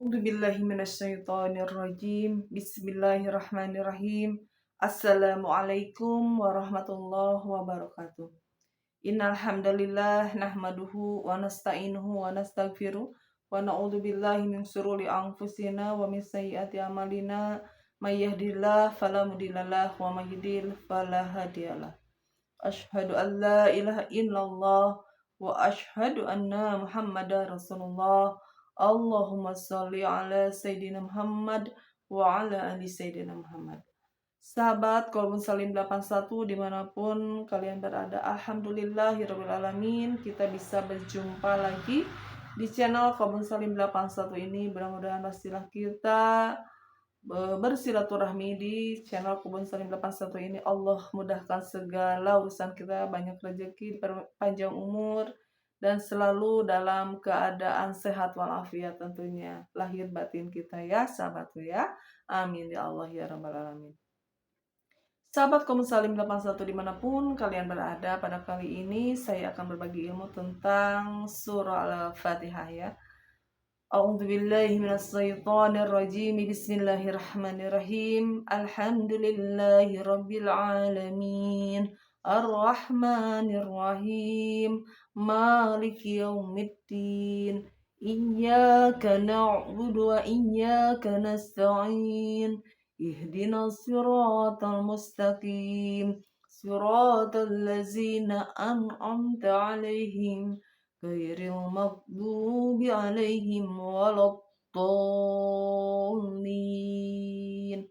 A'udzubillahi minasyaitonirrajim. Bismillahirrahmanirrahim. Assalamualaikum warahmatullahi wabarakatuh. Innal hamdalillah nahmaduhu wa nasta'inuhu wa nastaghfiruh wa na'udzubillahi min shururi anfusina wa min sayyiati a'malina. May yahdihillahu fala mudhillalah wa may yudhlil fala hadiyalah. Asyhadu an la ilaha illallah wa asyhadu anna Muhammadar Rasulullah. Allahumma sholli ala Sayyidina Muhammad wa ala ali Sayyidina Muhammad. Sahabat Kolbun Salim 81 dimanapun kalian berada, alhamdulillahirrabbilalamin, kita bisa berjumpa lagi di channel Kolbun Salim 81 ini. Mudah-mudahan pastilah kita bersilaturahmi di channel Kebun Salim 81 ini. Allah mudahkan segala urusan kita, banyak rezeki, panjang umur, dan selalu dalam keadaan sehat walafiat tentunya, lahir batin kita ya sahabatku ya. Amin ya Allah ya rabbal alamin. Sahabat Kebun Salim 81 dimanapun kalian berada, pada kali ini saya akan berbagi ilmu tentang surah Al-Fatihah ya. A'udzubillahi minasyaitonirrajim. Bismillahirrahmanirrahim. Alhamdulillahi rabbil alamin. Ar-Rahmanir-Rahim. Maliki yaumiddin. Iyyaka na'budu wa iyyaka nasta'in. Ihdinas siratal mustaqim. Siratal ladzina an'amta 'alaihim ghairil maghdubi 'alaihim waladdallin.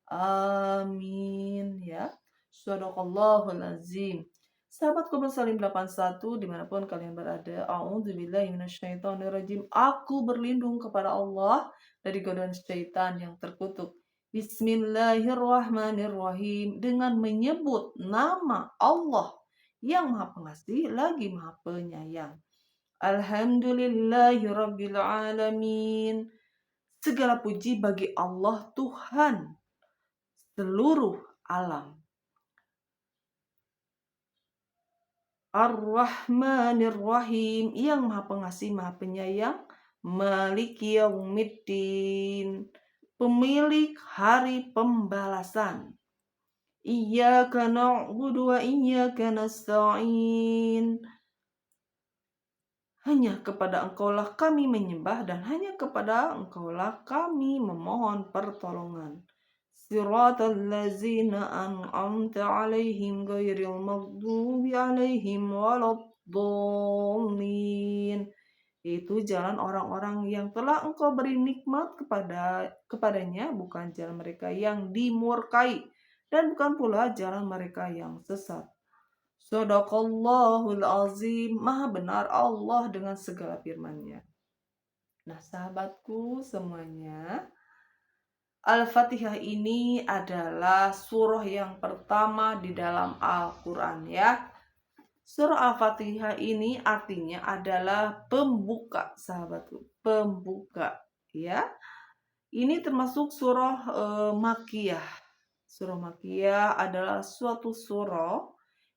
Amin ya. Shadaqallahul azim. Sahabat Kebun Salim 81 dimanapun kalian berada, a'udzubillahi minasyaitonirrajim. Aku berlindung kepada Allah dari godaan syaitan yang terkutuk. Bismillahirrahmanirrahim. Dengan menyebut nama Allah yang Maha Pengasih lagi Maha Penyayang. Alhamdulillahirabbil alamin. Segala puji bagi Allah Tuhan seluruh alam. Ar-Rahmanir-Rahim, yang Maha Pengasih, Maha Penyayang. Maliki yaumiddin, pemilik hari pembalasan. Iyyaka na'budu wa iyyaka nasta'in. Hanya kepada Engkaulah kami menyembah dan hanya kepada Engkaulah kami memohon pertolongan. Siratal ladzina an'amta 'alaihim ghairil maghdubi 'alaihim waladdallin. Itu jalan orang-orang yang telah Engkau beri nikmat kepadanya, bukan jalan mereka yang dimurkai, dan bukan pula jalan mereka yang sesat. Shadaqallahul azim. Maha benar Allah dengan segala firman-Nya. Nah, sahabatku semuanya, Al-Fatihah ini adalah surah yang pertama di dalam Al-Quran ya. Surah Al-Fatihah ini artinya adalah pembuka, sahabatku, pembuka ya. Ini termasuk surah Makkiyah. Surah Makkiyah adalah suatu surah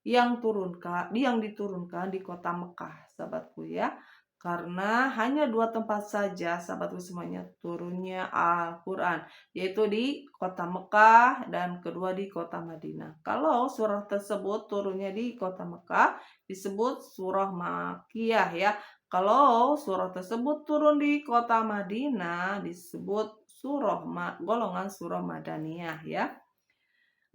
yang diturunkan di kota Mekah, sahabatku ya. Karena hanya 2 tempat saja, sahabatku semuanya, turunnya Al-Quran, yaitu di kota Mekah dan kedua di kota Madinah. Kalau surah tersebut turunnya di kota Mekah disebut surah Makkiyah ya. Kalau surah tersebut turun di kota Madinah disebut golongan surah Madaniyah ya.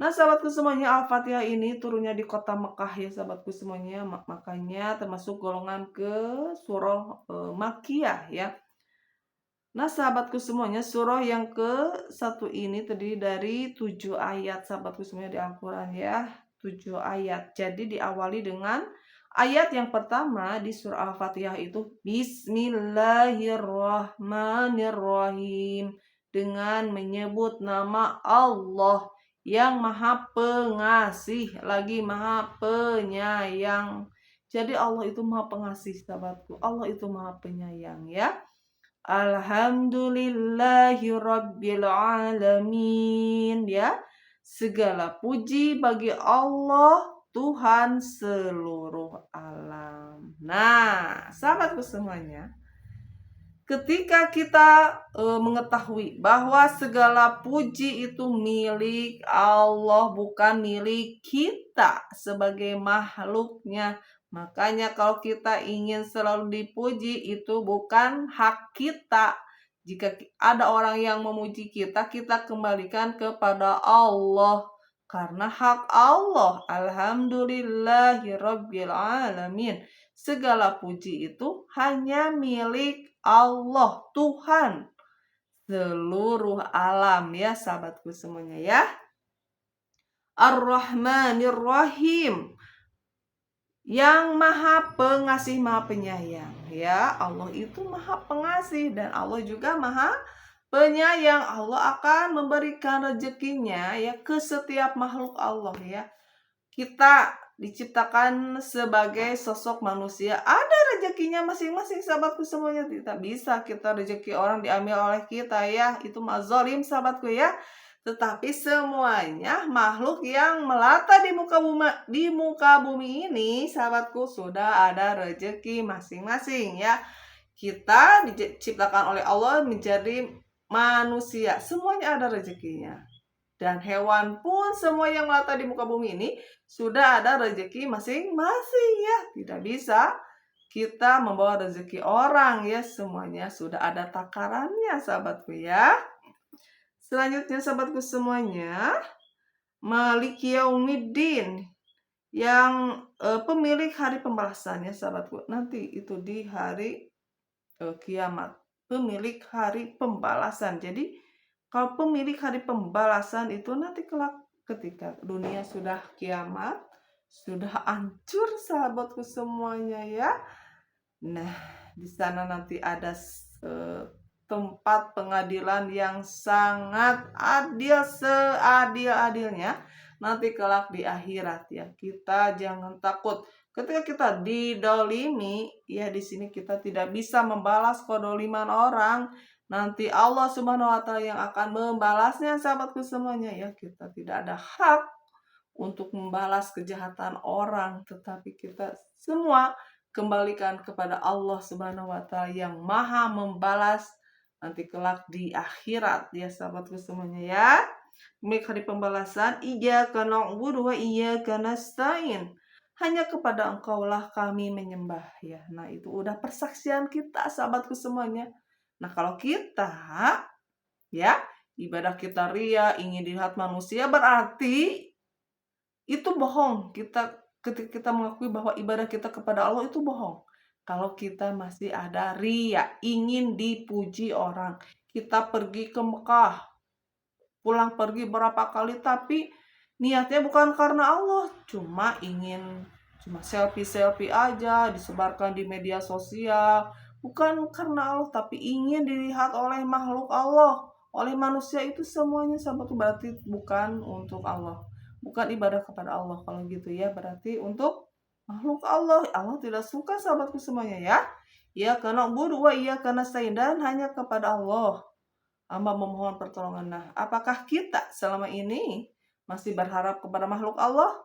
Nah, sahabatku semuanya, Al-Fatihah ini turunnya di kota Mekah ya, sahabatku semuanya. Makanya termasuk golongan ke surah Makkiyah ya. Nah, sahabatku semuanya, surah yang ke-1 ini terdiri dari 7 ayat, sahabatku semuanya, di Al-Quran ya. 7 ayat. Jadi diawali dengan ayat yang pertama di surah Al-Fatihah itu Bismillahirrahmanirrahim, dengan menyebut nama Allah yang Maha Pengasih lagi Maha Penyayang. Jadi Allah itu Maha Pengasih, sahabatku. Allah itu Maha Penyayang ya. Alhamdulillahirabbil alamin ya. Segala puji bagi Allah Tuhan seluruh alam. Nah, sahabatku semuanya, Ketika kita mengetahui bahwa segala puji itu milik Allah, bukan milik kita sebagai makhluknya. Makanya kalau kita ingin selalu dipuji, itu bukan hak kita. Jika ada orang yang memuji kita, kita kembalikan kepada Allah. Karena hak Allah. Alhamdulillahirabbil alamin. Segala puji itu hanya milik Allah, Tuhan seluruh alam ya sahabatku semuanya ya. Ar-Rahmanir Rahim, yang maha pengasih maha penyayang ya. Allah itu maha pengasih dan Allah juga maha penyayang. Allah akan memberikan rezekinya ya ke setiap makhluk Allah ya. Kita diciptakan sebagai sosok manusia, ada rezekinya masing-masing sahabatku semuanya. Tidak bisa kita rezeki orang diambil oleh kita ya, itu mazolim sahabatku ya. Tetapi semuanya makhluk yang melata di muka bumi ini sahabatku sudah ada rezeki masing-masing ya. Kita diciptakan oleh Allah menjadi manusia, semuanya ada rezekinya. Dan hewan pun semua yang melata di muka bumi ini sudah ada rezeki masing-masing ya. Tidak bisa kita membawa rezeki orang ya. Semuanya sudah ada takarannya sahabatku ya. Selanjutnya sahabatku semuanya, Maliki Yaumiddin, yang pemilik hari pembalasannya sahabatku. Nanti itu di hari kiamat. Pemilik hari pembalasan. Jadi kalau pemilik hari pembalasan itu nanti kelak ketika dunia sudah kiamat, sudah hancur sahabatku semuanya ya. Nah, di sana nanti ada tempat pengadilan yang sangat adil, seadil-adilnya. Nanti kelak di akhirat ya. Kita jangan takut. Ketika kita didolimi, ya di sini kita tidak bisa membalas kedoliman orang. Nanti Allah Subhanahu wa Ta'ala yang akan membalasnya sahabatku semuanya ya. Kita tidak ada hak untuk membalas kejahatan orang, tetapi kita semua kembalikan kepada Allah Subhanahu wa Ta'ala yang Maha membalas nanti kelak di akhirat ya sahabatku semuanya ya. Pemilik hari pembalasan, iyyaka na'budu wa iyyaka nasta'in. Hanya kepada Engkaulah kami menyembah ya. Nah, itu udah persaksian kita sahabatku semuanya. Nah, kalau kita ya ibadah kita ria, ingin dilihat manusia, berarti itu bohong. Ketika kita mengakui bahwa ibadah kita kepada Allah itu bohong. Kalau kita masih ada ria, ingin dipuji orang. Kita pergi ke Mekah, pulang pergi berapa kali, tapi niatnya bukan karena Allah, cuma selfie aja, disebarkan di media sosial, bukan karena Allah, tapi ingin dilihat oleh makhluk Allah, oleh manusia. Itu semuanya sahabat, berarti bukan untuk Allah, bukan ibadah kepada Allah. Kalau gitu ya berarti untuk makhluk Allah. Allah tidak suka sahabatku semuanya ya. Ya karena budu wa iya karena dan hanya kepada Allah hamba memohon pertolongan. Nah, apakah kita selama ini masih berharap kepada makhluk Allah?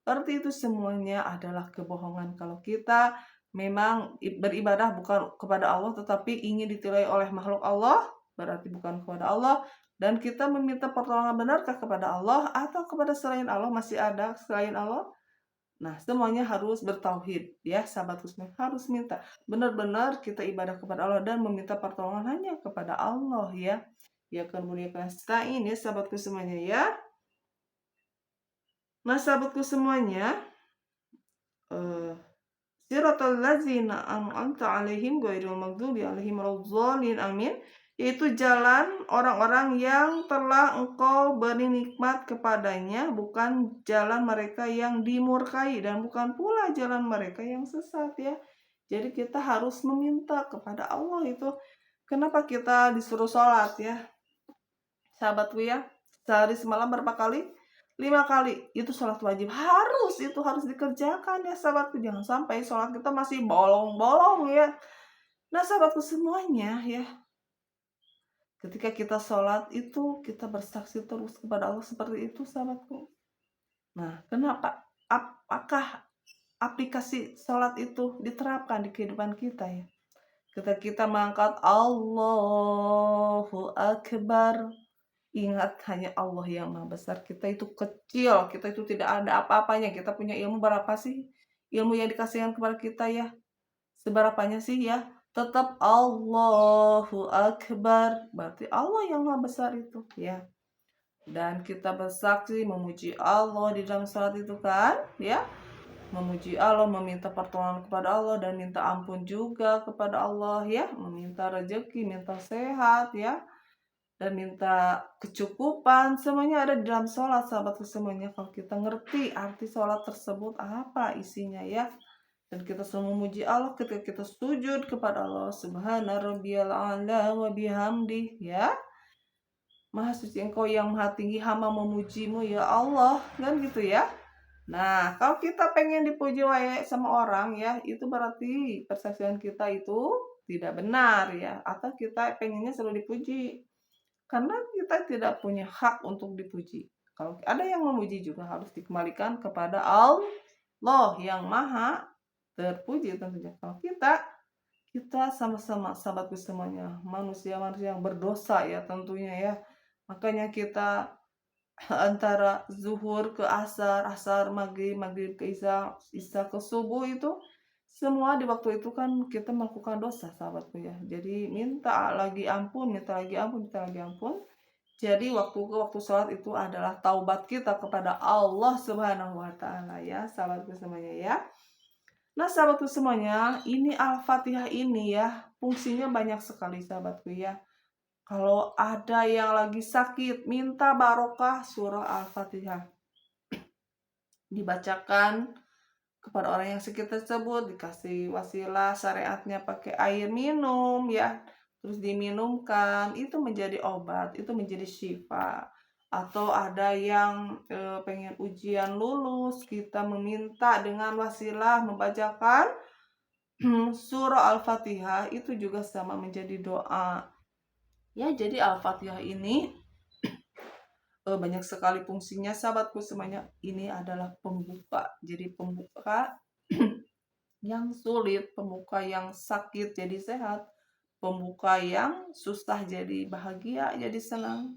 Berarti itu semuanya adalah kebohongan. Kalau kita memang beribadah bukan kepada Allah, tetapi ingin ditilai oleh makhluk Allah, berarti bukan kepada Allah. Dan kita meminta pertolongan benarkah kepada Allah atau kepada selain Allah? Masih ada selain Allah? Nah, semuanya harus bertauhid ya, sahabatku semua harus minta. Benar-benar kita ibadah kepada Allah dan meminta pertolongan hanya kepada Allah ya. Ya kemudian nasta'in ya sahabatku semuanya ya. Nah, sahabatku semuanya, siratal ladzina an'amta 'alaihim ghairil maghdubi 'alaihim waladdallin, amin. Yaitu jalan orang-orang yang telah Engkau beri nikmat kepadanya, bukan jalan mereka yang dimurkai dan bukan pula jalan mereka yang sesat ya. Jadi kita harus meminta kepada Allah itu. Kenapa kita disuruh sholat ya, sahabatku ya? Sehari semalam berapa kali? 5 kali. Itu sholat wajib. Itu harus dikerjakan ya sahabatku. Jangan sampai sholat kita masih bolong-bolong ya. Nah, sahabatku semuanya ya, ketika kita sholat itu kita bersaksi terus kepada Allah seperti itu sahabatku. Nah, kenapa? Apakah aplikasi sholat itu diterapkan di kehidupan kita ya? Ketika kita mengangkat Allahu Akbar, ingat hanya Allah yang Maha Besar. Kita itu kecil, kita itu tidak ada apa-apanya. Kita punya ilmu berapa sih? Ilmu yang dikasihkan kepada kita ya, seberapanya sih ya? Tetap Allahu Akbar. Berarti Allah yang Maha Besar itu ya. Dan kita bersaksi memuji Allah di dalam salat itu kan, ya. Memuji Allah, meminta pertolongan kepada Allah dan minta ampun juga kepada Allah ya, meminta rezeki, minta sehat ya, dan minta kecukupan, semuanya ada di dalam sholat sahabatku semuanya. Kalau kita ngerti arti sholat tersebut apa isinya ya, dan kita selalu memuji Allah ketika kita sujud kepada Allah, subhana rabbiyal a'la wa bihamdi ya, maha suci engkau yang maha tinggi, hamba memujimu ya Allah, kan gitu ya. Nah, kalau kita pengen dipuji wae sama orang ya, itu berarti persaksian kita itu tidak benar ya, atau kita pengennya selalu dipuji. Karena kita tidak punya hak untuk dipuji. Kalau ada yang memuji juga harus dikembalikan kepada Allah yang maha terpuji tentunya. Kalau kita sama-sama sahabatku semuanya, manusia-manusia yang berdosa ya tentunya ya. Makanya kita antara zuhur ke asar, asar maghrib, maghrib ke isya, isya ke subuh itu semua di waktu itu kan kita melakukan dosa sahabatku ya. Jadi minta lagi ampun, minta lagi ampun, minta lagi ampun. Jadi waktu ke waktu sholat itu adalah taubat kita kepada Allah Subhanahu wa taala ya, sahabatku semuanya ya. Nah, sahabatku semuanya, ini Al-Fatihah ini ya, fungsinya banyak sekali sahabatku ya. Kalau ada yang lagi sakit, minta barokah surah Al-Fatihah. Dibacakan kepada orang yang sakit tersebut, dikasih wasilah syariatnya pakai air minum ya. Terus diminumkan, itu menjadi obat, itu menjadi syifa. Atau ada yang pengen ujian lulus, kita meminta dengan wasilah membacakan surah Al-Fatihah, itu juga sama menjadi doa. Ya, jadi Al-Fatihah ini banyak sekali fungsinya sahabatku semuanya. Ini adalah pembuka. Jadi pembuka yang sulit, pembuka yang sakit jadi sehat, pembuka yang susah jadi bahagia, jadi senang.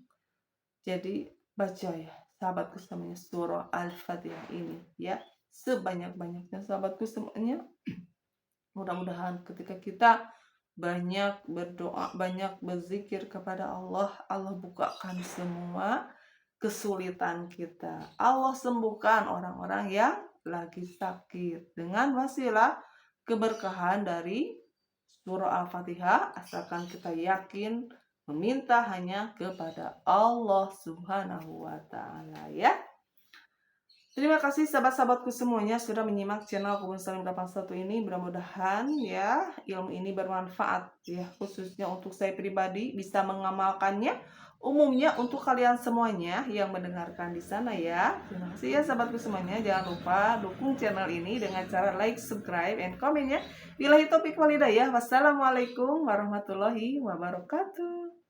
Jadi baca ya sahabatku semuanya surah Al-Fatihah ini ya, sebanyak-banyaknya sahabatku semuanya. Mudah-mudahan ketika kita banyak berdoa, banyak berzikir kepada Allah, Allah bukakan semua kesulitan kita. Allah sembuhkan orang-orang yang lagi sakit dengan wasilah keberkahan dari surah Al-Fatihah, asalkan kita yakin meminta hanya kepada Allah Subhanahu wa taala ya. Terima kasih sahabat-sahabatku semuanya sudah menyimak channel Kebun Salim 81 ini. Mudah-mudahan ya ilmu ini bermanfaat ya, khususnya untuk saya pribadi bisa mengamalkannya. Umumnya untuk kalian semuanya yang mendengarkan di sana ya. Terima kasih ya sahabatku semuanya. Jangan lupa dukung channel ini dengan cara like, subscribe, and komen ya. Billahi taufiq wal hidayah. Wassalamualaikum warahmatullahi wabarakatuh.